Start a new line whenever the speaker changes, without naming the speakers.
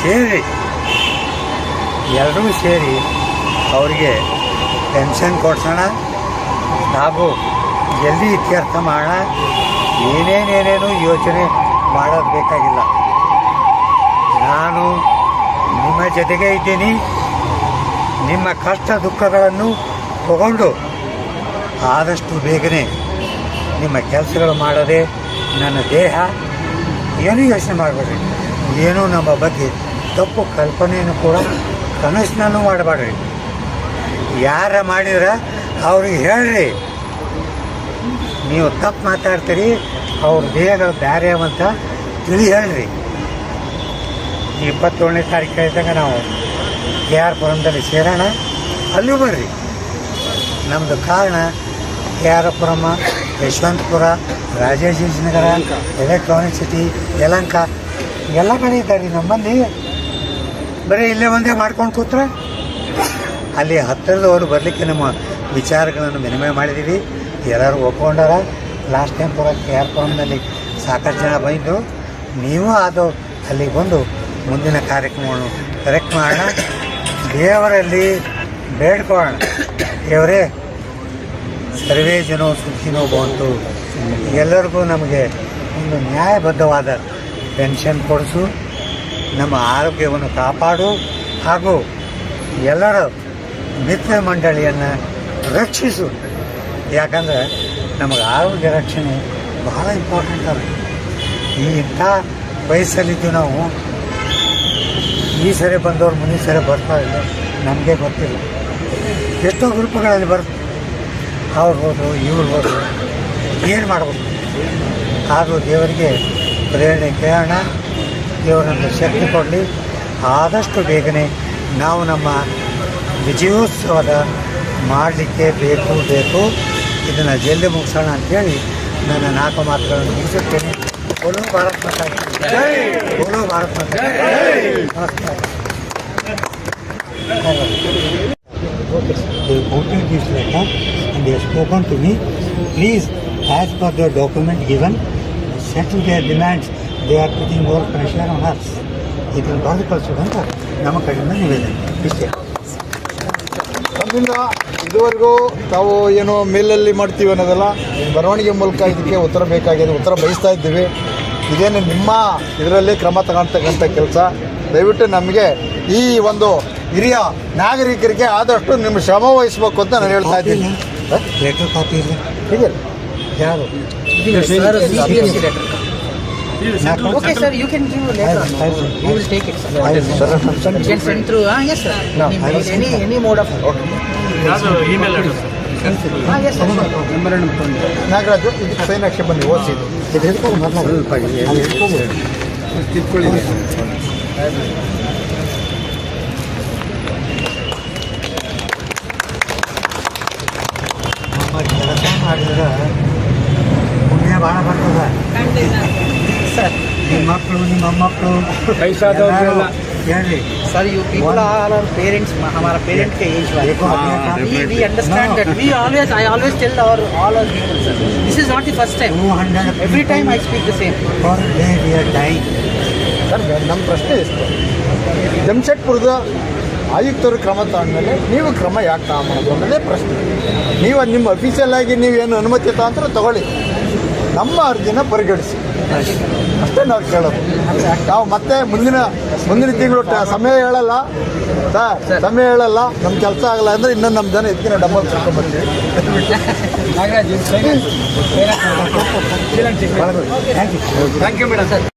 ಸೇರಿ ಎಲ್ಲರೂ ಸೇರಿ ಅವರಿಗೆ ಪೆನ್ಷನ್ ಕೊಡ್ಸೋಣ ಹಾಗೂ ಜಲ್ದಿ ಇತ್ಯರ್ಥ ಮಾಡೋಣ. ಏನೇನೇನೇನು ಯೋಚನೆ ಮಾಡೋದು ಬೇಕಾಗಿಲ್ಲ. ನಾನು ನಿಮ್ಮ ಜೊತೆಗೆ ಇದ್ದೀನಿ. ನಿಮ್ಮ ಕಷ್ಟ ದುಃಖಗಳನ್ನು ತಗೊಂಡು ಆದಷ್ಟು ಬೇಗನೆ ನಿಮ್ಮ ಕೆಲಸಗಳು ಮಾಡದೆ ನನ್ನ ದೇಹ ಏನೂ ಯೋಚನೆ ಮಾಡಬೇಡ್ರಿ. ಏನೂ ನಮ್ಮ ಬಗ್ಗೆ ತಪ್ಪು ಕಲ್ಪನೆಯನ್ನು ಕೂಡ ಕನಸಿನಲ್ಲೂ ಮಾಡಬೇಡ್ರಿ. ಯಾರ ಮಾಡಿದ್ರೆ ಅವ್ರಿಗೆ ಹೇಳ್ರಿ, ನೀವು ತಪ್ಪು ಮಾತಾಡ್ತೀರಿ, ಅವ್ರ ದೇಹಗಳು ಬೇರೆ ಅಂತ ತಿಳಿ ಹೇಳ್ರಿ. 27ನೇ ತಾರೀಕು ಇದ್ದಾಗ ನಾವು KR ಪುರಮದಲ್ಲಿ ಸೇರೋಣ. ಅಲ್ಲೂ ಬರ್ರಿ. ನಮ್ಮದು ಕಾರಣ KR Puram, Yeshwantpur, Rajajinagar, electronic city, Yelahanka ಎಲ್ಲ ಕಡೆ ಇದ್ದಾರೆ ನಮ್ಮಲ್ಲಿ. ಬರೀ ಇಲ್ಲೇ ಒಂದೇ ಮಾಡ್ಕೊಂಡು ಕೂತ್ರೆ ಅಲ್ಲಿ ಹತ್ತಿರದವರು ಬರಲಿಕ್ಕೆ ನಮ್ಮ ವಿಚಾರಗಳನ್ನು ವಿನಿಮಯ ಮಾಡಿದ್ದೀವಿ. ಎಲ್ಲರೂ ಒಪ್ಕೊಂಡಾರ. ಲಾಸ್ಟ್ ಟೈಮ್ ಪುರ KR ಪುರಮದಲ್ಲಿ ಸಾಕಷ್ಟು ಜನ ಬಂದು, ನೀವು ಅದು ಅಲ್ಲಿಗೆ ಬಂದು ಮುಂದಿನ ಕಾರ್ಯಕ್ರಮವನ್ನು ಕರೆಕ್ಟ್ ಮಾಡೋಣ. ದೇವರಲ್ಲಿ ಬೇಡ್ಕೊಳ್ಳೋಣ, ದೇವರೇ ಸರ್ವೇ ಜನೋ ಸುಖಿನೋ ಭವಂತು, ಎಲ್ಲರಿಗೂ ನಮಗೆ ಒಂದು ನ್ಯಾಯಬದ್ಧವಾದ ಪೆನ್ಷನ್ ಕೊಡಿಸು, ನಮ್ಮ ಆರೋಗ್ಯವನ್ನು ಕಾಪಾಡು, ಹಾಗೂ ಎಲ್ಲರ ಮಿತ್ರ ಮಂಡಳಿಯನ್ನು ರಕ್ಷಿಸು. ಯಾಕಂದರೆ ನಮಗೆ ಆರೋಗ್ಯ ರಕ್ಷಣೆ ಬಹಳ ಇಂಪಾರ್ಟೆಂಟ್ ಅದ. ಇಂಥ ವಯಸ್ಸಲ್ಲಿದ್ದು ನಾವು ಈ ಸರಿ ಬಂದವ್ರು ಮುಂದಿನ ಸರಿ ಬರ್ತಾ ಇಲ್ಲ, ನಮಗೆ ಗೊತ್ತಿಲ್ಲ. ಎಷ್ಟೋ ಗ್ರೂಪ್ಗಳಲ್ಲಿ ಬರ್ತದೆ, ಅವ್ರು ಹೋದ್ರು ಇವ್ರು ಹೋದ್ರು, ಏನು ಮಾಡ್ಬೋದು? ಆದರೂ ದೇವರಿಗೆ ಪ್ರೇರಣೆ ಕೇಳೋಣ. ದೇವರನ್ನು ಶಕ್ತಿ ಕೊಡಲಿ. ಆದಷ್ಟು ಬೇಗನೆ ನಾವು ನಮ್ಮ ವಿಜಯೋತ್ಸವದ ಮಾಡಲಿಕ್ಕೆ ಬೇಕು. ಇದನ್ನು ಜಲ್ದಿ ಮುಗಿಸೋಣ ಅಂಥೇಳಿ ನನ್ನ 4 ಮಾತುಗಳನ್ನು ಮುಗಿಸುತ್ತೇನೆ. ಬೋಲೋ ಭಾರತ್ ಮಾತಾ ಕಿ ಜೈ, ಬೋಲೋ ಭಾರತ್ ಮಾತಾ ಕಿ ಜೈ. ನಮಸ್ಕಾರ. They quoted this letter and they have spoken to me. Please, as per the document given, settle their demands. They are putting more pressure on us. ಇದನ್ನು ಬರೆದು ಕಳಿಸೋದು ಅಂತ ನಮ್ಮ ಕಡೆಯಿಂದ ನಿವೇದನೆ ಇಷ್ಟೇ.
ನಮ್ಮಿಂದ ಇದುವರೆಗೂ ತಾವು ಏನು ಮೇಲಲ್ಲಿ ಮಾಡ್ತೀವಿ ಅನ್ನೋದೆಲ್ಲ ಬರವಣಿಗೆ ಮೂಲಕ ಇದಕ್ಕೆ ಉತ್ತರ ಬೇಕಾಗಿದೆ, ಉತ್ತರ ಬಯಸ್ತಾ ಇದ್ದೀವಿ. ಇದೇನು ನಿಮ್ಮ ಇದರಲ್ಲಿ ಕ್ರಮ ತಗೊಳ್ತಕ್ಕಂಥ ಕೆಲಸ. ದಯವಿಟ್ಟು ನಮಗೆ ಈ ಒಂದು ಹಿರಿಯ ನಾಗರಿಕರಿಗೆ ಆದಷ್ಟು ನಿಮ್ಮ ಶ್ರಮ ವಹಿಸಬೇಕು ಅಂತ ನಾನು ಹೇಳ್ತಾ ಇದ್ದೀನಿ.
ಲೆಟರ್ ಕಾಪಿ ಇಲ್ಲ
ಹೀಗೆ
ಯಾರು?
Okay, sir, you can give a letter. We will take it, sir. You can send through, yes, sir. Any mode of.
email address.
Yes, sir.
Nagaraju ಇದಕ್ಕೆ ಸೈನ್ ಹಾಕಿ ಬನ್ನಿ, ಓದಿಸಿದ್ದು
ಇದು ಹಿಡ್ಕೊಂಡು ಮೊದಲು
ತಿಳ್ಕೊಳ್ಳಿ.
ನಮ್ಮ ಕೆಲಸ ಮಾಡಿದ್ರೆ ಪುಣ್ಯ ಭಾಳ ಬರ್ತದೆ. ನಿಮ್ಮ ಮಕ್ಕಳು, ನಿಮ್ಮ ಮೊಮ್ಮಕ್ಕಳು ಹೇಳಿ.
Sir, you people are our parents. हमारा parent के age वाले. We understand that. I always tell all our people, sir. This is not the first time.
200
Every time I speak the same.
per day we are dying.
Sir, ನಮ್ಮ ಪ್ರಶ್ನೆ ಇಷ್ಟು, ಜಮ್ಶೆಡ್ಪುರದ ಆಯುಕ್ತರು ಕ್ರಮ ತಗೊಂಡ್ಮೇಲೆ ನೀವು ಕ್ರಮ ಯಾಕೆ ತಗೊಂಬೋದು ಅನ್ನೋದೇ ಪ್ರಶ್ನೆ. ನೀವು ನಿಮ್ಮ ಅಫಿಷಿಯಲ್ ಆಗಿ ನೀವೇನು ಅನುಮತಿ ತಗೊಂಡ್ರೆ ತಗೊಳ್ಳಿ, ನಮ್ಮ ಅರ್ಜಿನ ಪರಿಗಣಿಸಿ, ಅಷ್ಟೇ ನಾವು ಕೇಳೋದು. ನಾವು ಮತ್ತೆ ಮುಂದಿನ ತಿಂಗಳು ಸಮಯ ಹೇಳಲ್ಲ ಸರ್, ಸಮಯ ಹೇಳಲ್ಲ, ನಮ್ಮ ಕೆಲಸ ಆಗಲ್ಲ ಅಂದರೆ ಇನ್ನೂ ನಮ್ಮ ಜನ ಇದಕ್ಕಿನ ಡಬಲ್ ಕರ್ಕೊಂಡ್ಬರ್ತೀವಿ.
Thank you.
Thank you, madam.